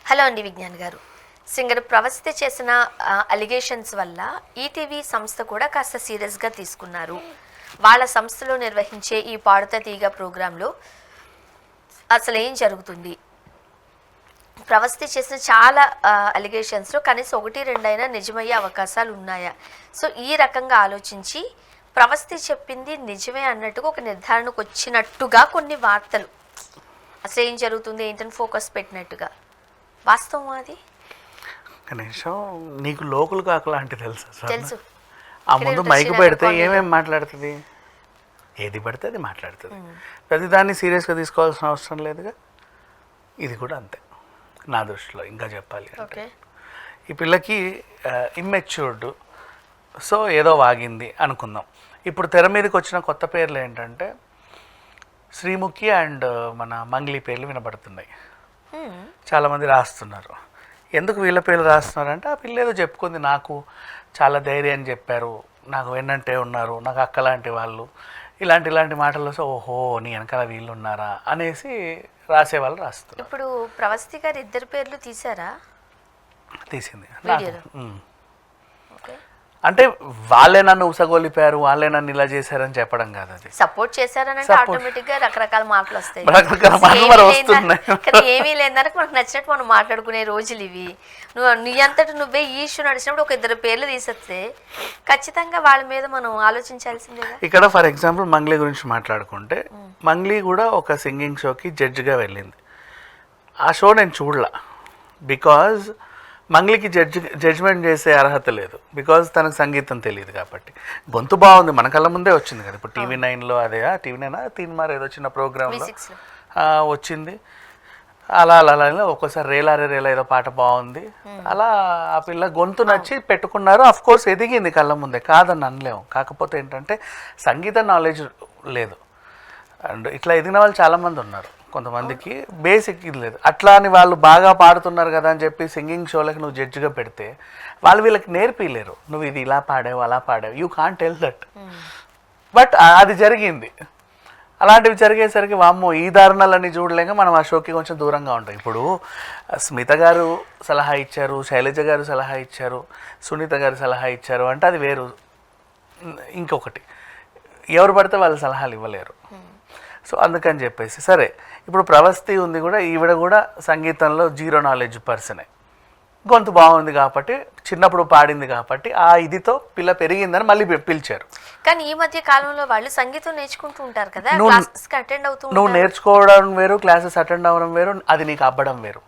Hello అండి విజ్ఞాన్ గారు. Singer Pravasthi చేసిన అలిగేషన్స్ వల్ల ఈటీవీ సంస్థ కూడా కాస్త సీరియస్గా తీసుకున్నారు. వాళ్ళ సంస్థలో నిర్వహించే ఈ పాడుతా తీగ ప్రోగ్రాంలో అసలు ఏం జరుగుతుంది, ప్రవస్తి చేసిన చాలా అలిగేషన్స్లో కనీసం 1-2 అయినా నిజమయ్యే అవకాశాలు ఉన్నాయా? సో ఈ రకంగా ఆలోచించి ప్రవస్తి చెప్పింది నిజమే అన్నట్టుగా ఒక నిర్ధారణకు వచ్చినట్టుగా కొన్ని వార్తలు, అసలు ఏం జరుగుతుంది ఏంటని ఫోకస్ పెట్టినట్టుగా, వాస్తవం అది? కనీసం నీకు లోకల్ కాకు లాంటి తెలుసా? తెలుసు. ఆ ముందు మైక్ పెడితే ఏమేమి మాట్లాడుతుంది, ఏది పడితే అది మాట్లాడుతుంది. ప్రతిదాన్ని సీరియస్గా తీసుకోవాల్సిన అవసరం లేదుగా. ఇది కూడా అంతే నా దృష్టిలో. ఇంకా చెప్పాలి అంటే ఈ పిల్లకి ఇమ్మెచ్యూర్డ్, సో ఏదో వాగింది అనుకుందాం. ఇప్పుడు తెర మీదకి వచ్చిన కొత్త పేర్లు ఏంటంటే శ్రీముఖి అండ్ మన మంగ్లీ పేర్లు వినబడుతున్నాయి. చాలామంది రాస్తున్నారు. ఎందుకు వీళ్ళ పేర్లు రాస్తున్నారంటే ఆ పిల్ల ఏదో చెప్పుకుంది, నాకు చాలా ధైర్యం అని చెప్పారు, నాకు వెన్నంటే ఉన్నారు, నాకు అక్కలాంటి వాళ్ళు, ఇలాంటి మాటలు వస్తే ఓహో నీ వెనకాల వీళ్ళు ఉన్నారా అనేసి రాసేవాళ్ళు రాస్తున్నారు. ఇప్పుడు ప్రవస్తి గారు 2 పేర్లు తీసారా? తీసింది. ఓకే, అంటే వాళ్ళే నన్ను ఉసగొలిపారు, వాళ్ళే నన్ను ఇలా చేశారని చెప్పడం కాదు. అది సపోర్ట్ చేశారనంటే ఆటోమేటిక్ గా రకరకాల మాటలు వస్తాయి. ఏమీ లేదనక మనకు నచ్చినట్టు మనం మాట్లాడుకునే రోజులు ఇవి. నీ అంతటి నువ్వే ఈ ఇష్యూ నడిచినప్పుడు ఒక 2 పేర్లు తీసేస్తే ఖచ్చితంగా వాళ్ళ మీద మనం ఆలోచించాల్సిందే. ఇక్కడ ఫర్ ఎగ్జాంపుల్ మంగ్లీ గురించి మాట్లాడుకుంటే, మంగ్లీ కూడా ఒక సింగింగ్ షోకి జడ్జిగా వెళ్ళింది. ఆ షో నేను చూడలా, బికాజ్ మంగ్లీకి జడ్జ్మెంట్ చేసే అర్హత లేదు, బికాజ్ తనకు సంగీతం తెలియదు కాబట్టి. గొంతు బాగుంది, మన కళ్ళ ముందే వచ్చింది కదా. ఇప్పుడు TV9లో అదే TV9 తీన్మార్ ఏదో చిన్న ప్రోగ్రాంలో వచ్చింది. అలా ఒక్కోసారి రేలా ఏదో పాట బాగుంది, అలా ఆ పిల్ల గొంతు నచ్చి పెట్టుకున్నారు. అఫ్ కోర్స్ ఎదిగింది కళ్ళ ముందే, కాదని అనలేము. కాకపోతే ఏంటంటే సంగీత నాలెడ్జ్ లేదు. అండ్ ఇట్లా ఎదిగిన వాళ్ళు చాలామంది ఉన్నారు. కొంతమందికి బేసిక్ ఇది లేదు. అట్లా అని వాళ్ళు బాగా పాడుతున్నారు కదా అని చెప్పి సింగింగ్ షోలకి నువ్వు జడ్జిగా పెడితే వాళ్ళు వీళ్ళకి నేర్పిలేరు. నువ్వు ఇది ఇలా పాడావు అలా పాడావు, you can't tell that. But అది జరిగింది. అలాంటివి జరిగేసరికి వామ్మో ఈ దారుణాలన్నీ చూడలేక మనం ఆ షోకి కొంచెం దూరంగా ఉంటాం. ఇప్పుడు స్మిత గారు సలహా ఇచ్చారు, శైలజ గారు సలహా ఇచ్చారు, సునీత గారు సలహా ఇచ్చారు అంటే అది వేరు. ఇంకొకటి ఎవరు పడితే వాళ్ళు సలహాలు ఇవ్వలేరు. సో అందుకని చెప్పేసి సరే, ఇప్పుడు ప్రవస్తి ఉంది కూడా, ఈవిడ కూడా సంగీతంలో 0 నాలెడ్జ్ పర్సనే. గొంతు బాగుంది కాబట్టి, చిన్నప్పుడు పాడింది కాబట్టి ఆ ఇదితో పిల్ల పెరిగిందని మళ్ళీ పిలిచారు. కానీ ఈ మధ్య కాలంలో వాళ్ళు సంగీతం నేర్చుకుంటూ ఉంటారు కదా, అటెండ్ అవుతూ. నువ్వు నేర్చుకోవడం వేరు, క్లాసెస్ అటెండ్ అవ్వడం వేరు, అది నీకు అబ్బడం వేరు.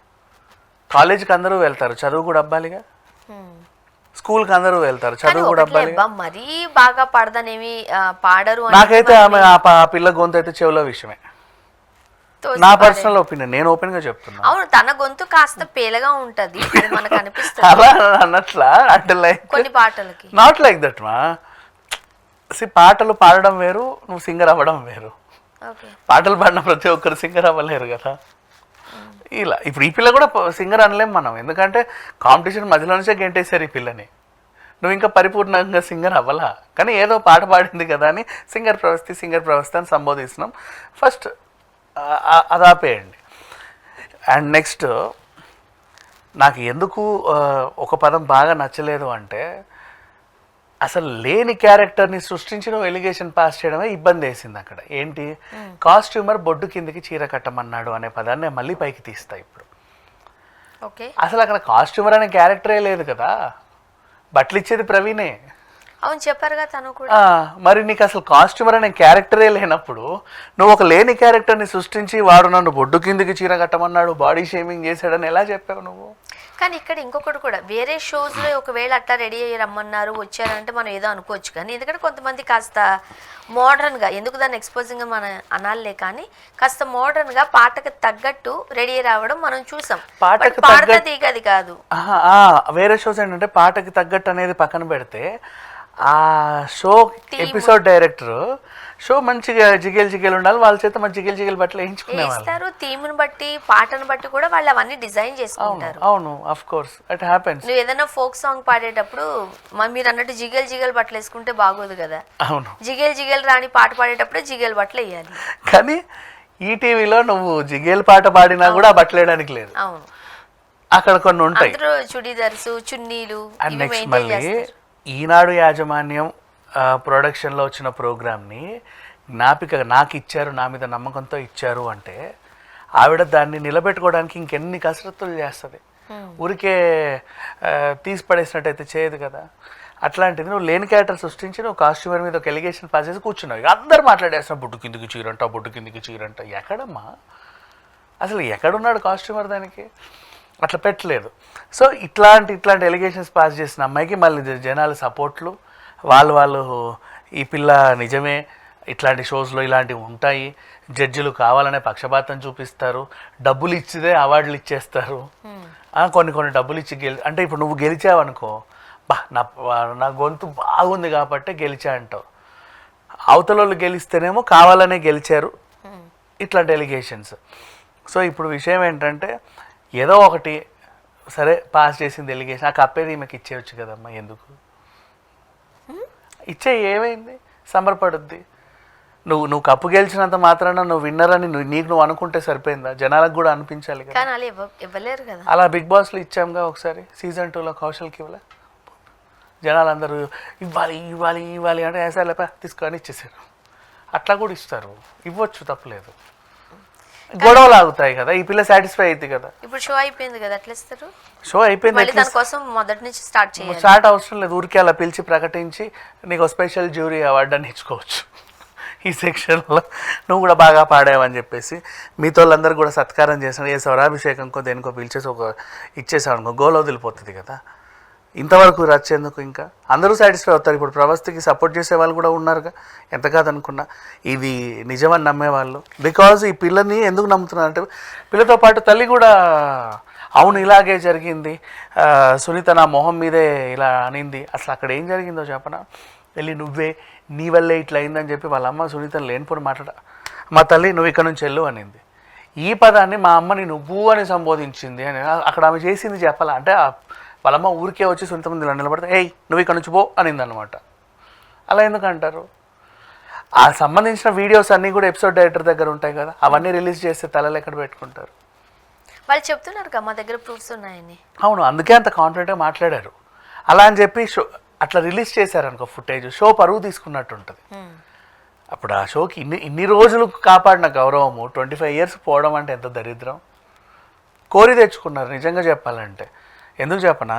కాలేజీకి అందరూ వెళ్తారు, చదువు కూడా అబ్బాలిగా. స్కూల్కి అందరూ వెళ్తారు, చదువు కూడా అబ్బాలి. మరీ బాగా పాడదనేమి పాడరు. నాకైతే ఆమె ఆ పిల్ల గొంతు అయితే చెవులో విషయమే, నా పర్సనల్ ఒపీనియన్, నేను ఓపెన్ గా చెప్తున్నా. అవును, తన గొంతు కాస్త పేలగా ఉంటది, మనకు అనిపిస్తుంది. అలా అన్నట్లా అంటే లైక్ కొన్ని పాటలకి నాట్ లైక్ దట్ మా. పాటలు పాడడం వేరు, నువ్వు సింగర్ అవ్వడం వేరు. పాటలు పాడిన ప్రతి ఒక్కరు సింగర్ అవ్వలేరు కదా. ఇలా ఇప్పుడు ఈ పిల్ల కూడా సింగర్ అనలేం మనం, ఎందుకంటే కాంపిటీషన్ మధ్యలో నుంచే గెంటేశారు ఈ పిల్లని. నువ్వు ఇంకా పరిపూర్ణంగా సింగర్ అవ్వలా, కానీ ఏదో పాట పాడింది కదా అని సింగర్ ప్రవస్తి అని సంబోధిస్తున్నాం. ఫస్ట్ అది ఆపేయండి. అండ్ నెక్స్ట్ నాకు ఎందుకు ఒక పదం బాగా నచ్చలేదు అంటే, అసలు లేని క్యారెక్టర్ని సృష్టించిన ఎలిగేషన్ పాస్ చేయడమే ఇబ్బంది వేసింది అక్కడ. ఏంటి, కాస్ట్యూమర్ బొడ్డు కిందకి చీర కట్టమన్నాడు అనే పదాన్ని మళ్ళీ పైకి తీస్తా. ఇప్పుడు అసలు అక్కడ కాస్ట్యూమర్ అనే క్యారెక్టరే లేదు కదా, బట్టలు ఇచ్చేది ప్రవీణే. అవును చెప్పారుగా తను కూడా. మరి నీకు అసలు కాస్ట్యూమర్ అనే క్యారెక్టరే లేనప్పుడు నువ్వు ఒక లేని క్యారెక్టర్ని సృష్టించి వాడు నన్ను బొడ్డు కిందకి చీర కట్టమన్నాడు, బాడీ షేమింగ్ చేశాడని ఎలా చెప్పావు నువ్వు? కానీ ఇక్కడ ఇంకొకటి కూడా, వేరే షోస్లో ఒకవేళ అట్లా రెడీ అయ్యి రమ్మన్నారు వచ్చారంటే మనం ఏదో అనుకోవచ్చు. కానీ ఎందుకంటే కొంతమంది కాస్త మోడర్న్గా, ఎందుకు దాన్ని ఎక్స్పోజింగ్గా మనం అనాలే, కానీ కాస్త మోడర్న్గా పాటకు తగ్గట్టు రెడీ అయ్యి రావడం మనం చూసాం. పాటకు తీగది కాదు. వేరే షోస్ ఏంటంటే పాటకి తగ్గట్టు అనేది పక్కన పెడితే, ఆ షో ఎపిసోడ్ డైరెక్టర్ షో మంచిగా జిగేలు ఉండాలి, వాళ్ళ చేత మంచి జిగేలు బట్టలు వేయించుకునేవాళ్ళు. థీమ్ని బట్టి పాటను బట్టి కూడా వాళ్ళు అవన్నీ డిజైన్ చేసుకుంటారు. అవును, ఆఫ్ కోర్స్ ఇట్ హ్యాపెన్స్. నువ్వు ఏదైనా ఫోక్ సాంగ్ పాడేటప్పుడు మీరు అన్నట్టు జిగేలు బట్టలు వేసుకుంటే బాగోదు కదా. అవును, జిగేలు రాని పాట పాడేటప్పుడు జిగేలు బట్టలు వేయాలి. కానీ ఈటీవీలో నువ్వు జిగేల్ పాట పాడినా కూడా బట్టలు వేయడానికి లేదు. అవును, అక్కడ కొన్ని ఉంటాయి. అందరూ చుడీదార్స్, చున్నీలు అండ్ ఇవి నెక్స్ట్ మెయింటైన్ మళ్ళీ చేస్తారు. ఈనాడు యాజమాన్యం ప్రొడక్షన్లో వచ్చిన ప్రోగ్రామ్ని జ్ఞాపిక నాకు ఇచ్చారు, నా మీద నమ్మకంతో ఇచ్చారు అంటే ఆవిడ దాన్ని నిలబెట్టుకోవడానికి ఇంకెన్ని కసరత్తులు చేస్తుంది. ఊరికే తీసి పడేసినట్టయితే చేయదు కదా. అట్లాంటిది నువ్వు లేని క్యారెక్టర్ సృష్టించి నువ్వు కాస్ట్యూమర్ మీద ఒక ఎలిగేషన్ పాస్ చేసి కూర్చున్నావు. ఇక అందరు మాట్లాడేస్తున్నా బుడ్డు కిందికి చీరంట, బుడ్డు కిందికి చీరంట. ఎక్కడమ్మా అసలు ఎక్కడున్నాడు కాస్ట్యూమర్? దానికి అట్లా పెట్టలేదు. సో ఇట్లాంటి ఎలిగేషన్స్ పాస్ చేసిన అమ్మాయికి మళ్ళీ జనాలు సపోర్ట్లు, వాళ్ళు ఈ పిల్ల నిజమే, ఇట్లాంటి షోస్లో ఇలాంటివి ఉంటాయి, జడ్జిలు కావాలనే పక్షపాతం చూపిస్తారు, డబ్బులు ఇచ్చిదే అవార్డులు ఇచ్చేస్తారు. కొన్ని డబ్బులు ఇచ్చి అంటే ఇప్పుడు నువ్వు గెలిచావనుకో, బా నా గొంతు బాగుంది కాబట్టి గెలిచా అంటావు. అవతల వాళ్ళు గెలిస్తేనేమో కావాలనే గెలిచారు, ఇట్లాంటి ఎలిగేషన్స్. సో ఇప్పుడు విషయం ఏంటంటే ఏదో ఒకటి సరే పాస్ చేసింది ఎలిగేషన్, ఆ కప్పేది ఈమెకి ఇచ్చేయచ్చు కదమ్మా, ఎందుకు ఇచ్చే? ఏమైంది? సంబరపడుద్ది. నువ్వు కప్పు గెలిచినంత మాత్రాన నువ్వు విన్నర్ అని నీకు నువ్వు అనుకుంటే సరిపోయిందా? జనాలకు కూడా అనిపించాలి కదా. కానీ అలా ఇవ్వలేరు కదా. అలా బిగ్ బాస్లో ఇచ్చాంగా ఒకసారి, సీజన్ 2లో కౌశల్కి ఇవ్వలే. జనాలు అందరూ ఇవ్వాలి అంటే వేసాలేపా తీసుకొని ఇచ్చేసారు. అట్లా కూడా ఇస్తారు, ఇవ్వచ్చు, తప్పలేదు. గొడవలు ఆగుతాయి కదా, ఈ పిల్ల సాటిస్ఫై అవుతుంది కదా. ఇప్పుడు షో అయిపోయింది కదా, ఎట్లా ఇస్తారు? షో అయిపోయింది, దానికోసం మొదటి నుంచి స్టార్ట్ చేయాలి. స్టార్ట్ అవసరం లేదు, ఊరికే అలా పిలిచి ప్రకటించి నీకు స్పెషల్ జ్యూరీ అవార్డు అని ఇచ్చుకోవచ్చు. ఈ సెక్షన్లో నువ్వు కూడా బాగా పాడావని చెప్పేసి మీతో వాళ్ళందరూ కూడా సత్కారం చేసిన ఏ స్వరాభిషేకంకో దేనికో పిలిచేసి ఇచ్చేసావు అనుకో, గోల్ వదిలిపోతుంది కదా. ఇంతవరకు రచ్చేందుకు ఇంకా అందరూ సాటిస్ఫై అవుతారు. ఇప్పుడు ప్రవస్తికి సపోర్ట్ చేసే వాళ్ళు కూడా ఉన్నారుగా, ఎంత కాదనుకున్నా ఇది నిజమని నమ్మేవాళ్ళు. బికాజ్ ఈ పిల్లని ఎందుకు నమ్ముతున్నారంటే పిల్లతో పాటు తల్లి కూడా అవును ఇలాగే జరిగింది, సునీత నా మొహం మీదే ఇలా అనింది, అసలు అక్కడ ఏం జరిగిందో చెప్పనా, వెళ్ళి నువ్వే నీ వల్లే ఇట్లా అయిందని చెప్పి వాళ్ళ అమ్మ సునీతను లేనిపోని మా తల్లి నువ్వు ఇక్కడ నుంచి వెళ్ళు అనింది. ఈ పదాన్ని మా అమ్మని నువ్వు అని సంబోధించింది అని అక్కడ ఆమె చేసింది చెప్పాలా అంటే వాళ్ళమ్మ ఊరికే వచ్చి సునీత ముందు నిలబడితే ఏయ్ నువ్వు ఇక్కడ నుంచి పో అనింది అనమాట. అలా ఎందుకంటారు? ఆ సంబంధించిన వీడియోస్ అన్నీ కూడా ఎపిసోడ్ డైరెక్టర్ దగ్గర ఉంటాయి కదా, అవన్నీ రిలీజ్ చేస్తే తలలు ఎక్కడ పెట్టుకుంటారు? వాళ్ళు చెప్తున్నారు కదా మా దగ్గర ప్రూఫ్స్ ఉన్నాయని. అవును, అందుకే అంత కాన్ఫిడెంట్గా మాట్లాడారు. అలా అని చెప్పి షో అట్లా రిలీజ్ చేశారనుకో ఫుటేజ్, షో పరువు తీసుకున్నట్టు ఉంటుంది. అప్పుడు ఆ షోకి ఇన్ని రోజులు కాపాడిన గౌరవము 25 years పోవడం అంటే ఎంత దరిద్రం. కోరి తెచ్చుకున్నారు నిజంగా చెప్పాలంటే. ఎందుకు చెప్పనా,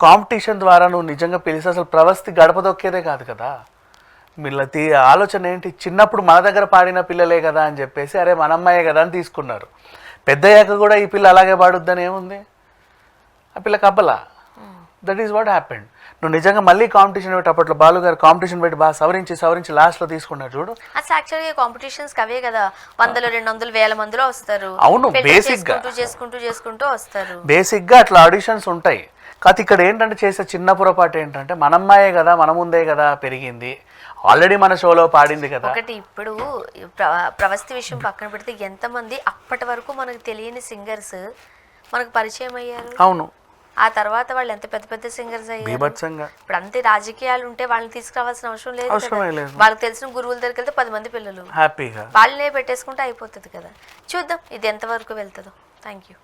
కాంపిటీషన్ ద్వారా నువ్వు నిజంగా పిలిచి అసలు ప్రవస్తి గడప దొక్కేదే కాదు కదా. వీళ్ళ ఆలోచన ఏంటి, చిన్నప్పుడు మన దగ్గర పాడిన పిల్లలే కదా అని చెప్పేసి అరే మన అమ్మాయే కదా అని తీసుకున్నారు. పెద్దయ్యాక కూడా ఈ పిల్ల అలాగే పాడుద్దని ఏముంది, ఆ పిల్ల కబ్బలా. That is what happened. నువ్వు నిజంగా మళ్ళీ కాంపిటీషన్ పెట్టి అప్పట్లో బాలు గారు కాంపిటీషన్ పెట్టి బాగా సవరించి లాస్ట్లో తీసుకున్నారు చూడు. అసలు యాక్చువల్గా కాంపిటీషన్స్ అవే కదా, 100, 200, 1000 మందిలో వస్తారు. అవును, బేసిక్గా చేసుకుంటూ వస్తారు. బేసిక్గా అట్లా ఆడిషన్స్ ఉంటాయి. కాదు ఇక్కడ ఏంటంటే చేసే చిన్న పొరపాటు ఏంటంటే మనమ్మాయే కదా, మన ముందే కదా పెరిగింది, ఆల్రెడీ మన షోలో పాడింది కదా. ఒకటి ఇప్పుడు ప్రవస్తి విషయం పక్కన పెడితే ఎంతమంది అప్పటి వరకు మనకు తెలియని సింగర్స్ మనకు పరిచయం అయ్యారు. అవును, ఆ తర్వాత వాళ్ళు ఎంత పెద్ద పెద్ద సింగర్స్ అయ్యారు. బీభత్సంగా. ఇప్పుడు అంతే రాజకీయాలు ఉంటే వాళ్ళని తీసుకురావాల్సిన అవసరం లేదు. వాళ్ళకి తెలిసిన గురువుల దగ్గరికి వెళ్తే 10 మంది పిల్లలు హ్యాపీగా వాళ్ళనే పెట్టేసుకుంటే అయిపోతుంది కదా. చూద్దాం ఇది ఎంతవరకు వెళ్తుందో. Thank you.